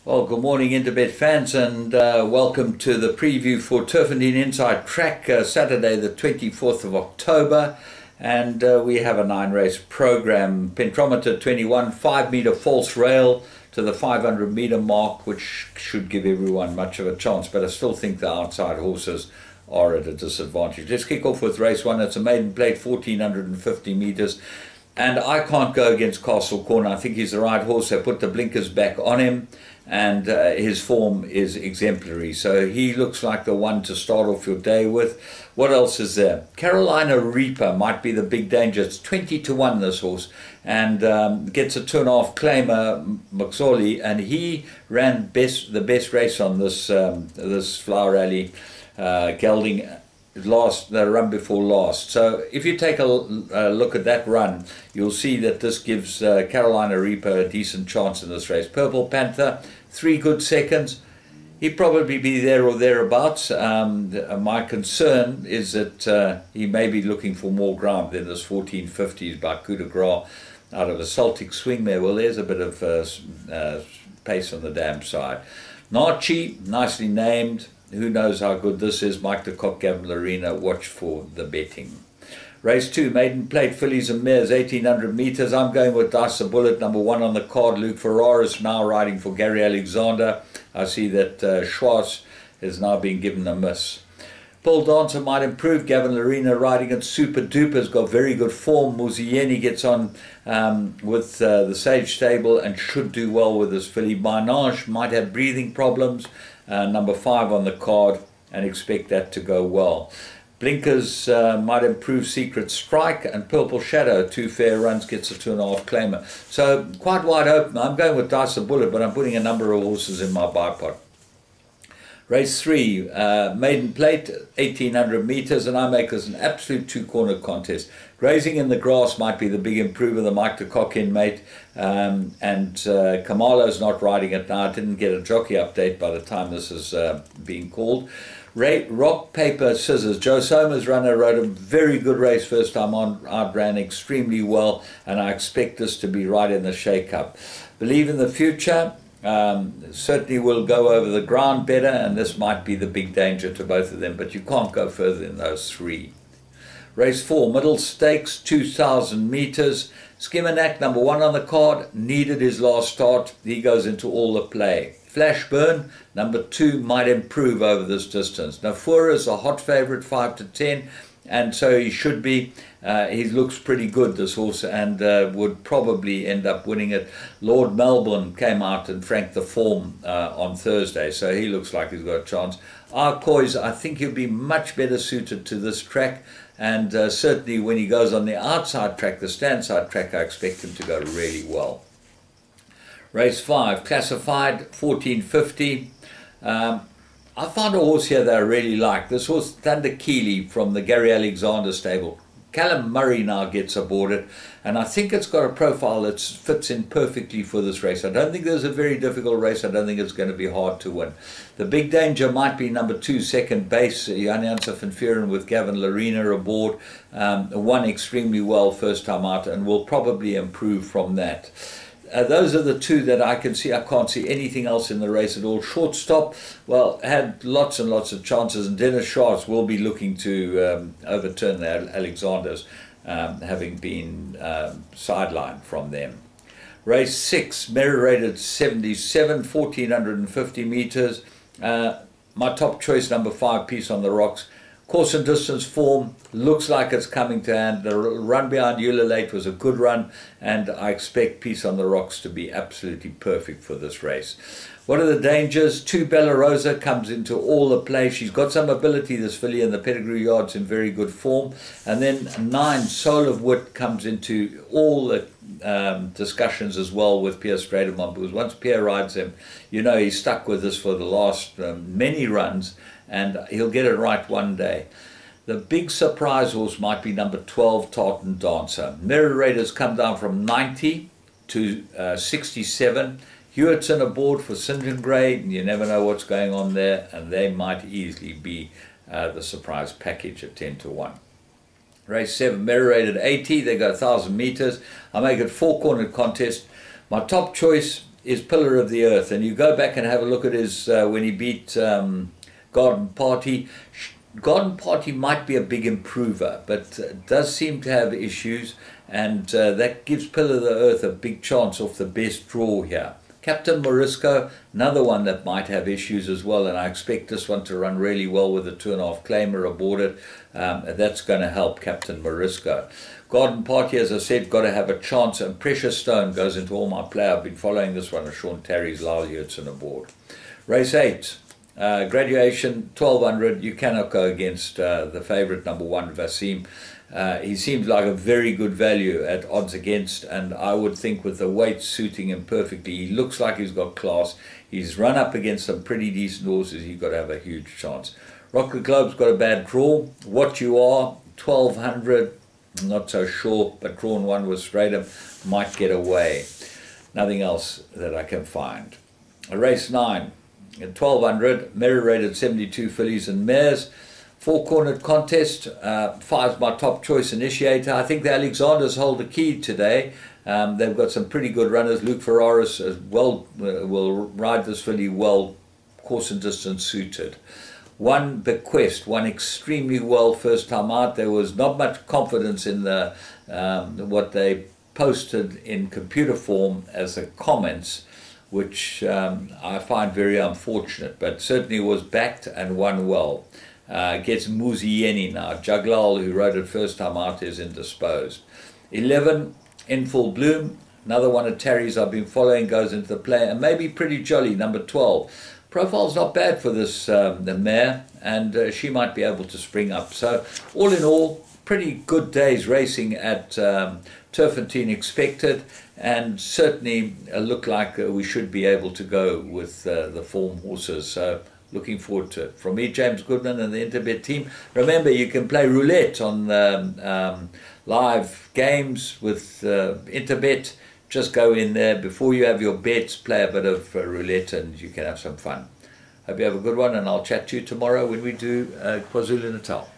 Well, good morning, Interbet fans, and welcome to the preview for Turfendine Inside Track, Saturday the 24th of October. And we have a 9-race program. Pentrometer 21, 5-meter false rail to the 500-meter mark, which should give everyone much of a chance, but I still think the outside horses are at a disadvantage. Let's kick off with race 1. It's a maiden plate, 1450 meters. And I can't go against Castle Corner. I think he's the right horse. They put the blinkers back on him, and his form is exemplary. So he looks like the one to start off your day with. What else is there? Carolina Reaper might be the big danger. It's 20-1, this horse, and gets a 2.5 claimer, McSorley, and he ran the best race on this this Flower Rally gelding. The run before last. So if you take a look at that run, you'll see that this gives Carolina Reaper a decent chance in this race. Purple Panther, 3 good seconds. He'd probably be there or thereabouts. My concern is that he may be looking for more ground than this 1450s by Coup de Gras out of a Celtic Swing there. Well, there's a bit of pace on the dam side. Narchi, nicely named. Who knows how good this is? Mike de Kock, Gavin Larena, watch for the betting. Race 2, maiden plate, fillies and mares, 1800 meters. I'm going with Dice the Bullet, number 1 on the card. Luke Ferraris now riding for Gary Alexander. I see that Schwartz is now being given a miss. Paul Dancer might improve. Gavin Larena riding at Super Duper has got very good form. Muzieni gets on with the Sage Stable and should do well with this filly. Minage might have breathing problems. Number 5 on the card, and expect that to go well. Blinkers might improve Secret Strike, and Purple Shadow, 2 fair runs, gets a 2.5 claimer. So quite wide open. I'm going with Dice the Bullet, but I'm putting a number of horses in my bipod. Race 3, maiden plate, 1800 meters, and I make this an absolute 2-corner contest. Grazing in the Grass might be the big improver, the Mike de Kock inmate, and Kamalo's not riding it now. I didn't get a jockey update by the time this is being called. Rock, Paper, Scissors. Joe Somers runner rode a very good race first time on, outran extremely well, and I expect this to be right in the shake-up. Believe in the Future. Certainly will go over the ground better, and this might be the big danger to both of them, but you can't go further than those 3. Race 4, middle stakes, 2000 meters. Skimmernack, number 1 on the card, needed his last start. He goes into all the play. Flashburn, number 2, might improve over this distance. Nafura is a hot favorite, 5-10, and so he should be. He looks pretty good, this horse, and would probably end up winning it. Lord Melbourne came out and franked the form on Thursday, so he looks like he's got a chance. Arcois, I think he'll be much better suited to this track, and certainly when he goes on the outside track, the stand-side track, I expect him to go really well. Race 5, Classified, 1450. I found a horse here that I really like. This horse, Thunder Keeley from the Gary Alexander stable. Callum Murray now gets aboard it, and I think it's got a profile that fits in perfectly for this race. I don't think there's a very difficult race. I don't think it's going to be hard to win. The big danger might be number 2, second base, Janjansa van Vuuren with Gavin Larena aboard. Won extremely well first time out and will probably improve from that. Those are the 2 that I can see. I can't see anything else in the race at all. Shortstop, well, had lots and lots of chances, and Dennis Schatz will be looking to overturn the Alexanders, having been sidelined from them. Race 6, merit rated 77, 1450 meters. My top choice, number 5, Peace on the Rocks. Course and distance form looks like it's coming to hand. The run behind Eula Late was a good run, and I expect Peace on the Rocks to be absolutely perfect for this race. What are the dangers? 2, Bella Rosa comes into all the play. She's got some ability, this filly, and the pedigree yard's in very good form. And then 9, Soul of Wit comes into all the discussions as well with Pierre Strademont, because once Pierre rides him, you know he's stuck with this for the last many runs, and he'll get it right one day. The big surprise horse might be number 12, Tartan Dancer. Merit Raiders come down from 90 to 67. Hewitson aboard for St. John Gray, and you never know what's going on there, and they might easily be the surprise package at 10-1. Race 7, merit rated 80, they go 1,000 meters. I make it 4-cornered contest. My top choice, is Pillar of the Earth, and you go back and have a look at his when he beat Garden Party. Garden Party might be a big improver, but does seem to have issues, and that gives Pillar of the Earth a big chance off the best draw here. Captain Morisco, another one that might have issues as well, and I expect this one to run really well with a 2.5 claimer aboard it. That's going to help Captain Morisco. Garden Party, as I said, got to have a chance, and Precious Stone goes into all my play. I've been following this one, Sean Terry's Lyle Yurtson aboard. Race 8, Graduation, 1200. You cannot go against the favourite, number 1, Vasim. He seems like a very good value at odds against, and I would think with the weight suiting him perfectly, he looks like he's got class. He's run up against some pretty decent horses. He's got to have a huge chance. Rock the Globe's got a bad draw. What You Are, 1200. I'm not so sure, but drawn 1 with Stratum might get away. Nothing else that I can find. Race 9, at 1200, merit rated 72 fillies and mares. 4-cornered contest. 5's my top choice initiator. I think the Alexanders hold the key today. They've got some pretty good runners. Luke Ferraris as well will ride this filly well, course and distance suited. 1 Bequest, won extremely well first time out. There was not much confidence in the what they posted in computer form as the comments, which I find very unfortunate, but certainly was backed and won well. Gets Muzieni now. Jaglal, who rode it first time out, is indisposed. 11, In Full Bloom, another one of Terry's I've been following, goes into the play, and maybe Pretty Jolly, number 12. Profile's not bad for this the mare, and she might be able to spring up. So all in all, pretty good days racing at Turfentine expected, and certainly look like we should be able to go with the form horses. So looking forward to it. From me, James Goodman and the Interbet team. Remember, you can play roulette on live games with Interbet. Just go in there before you have your bets, play a bit of roulette, and you can have some fun. Hope you have a good one, and I'll chat to you tomorrow when we do KwaZulu-Natal.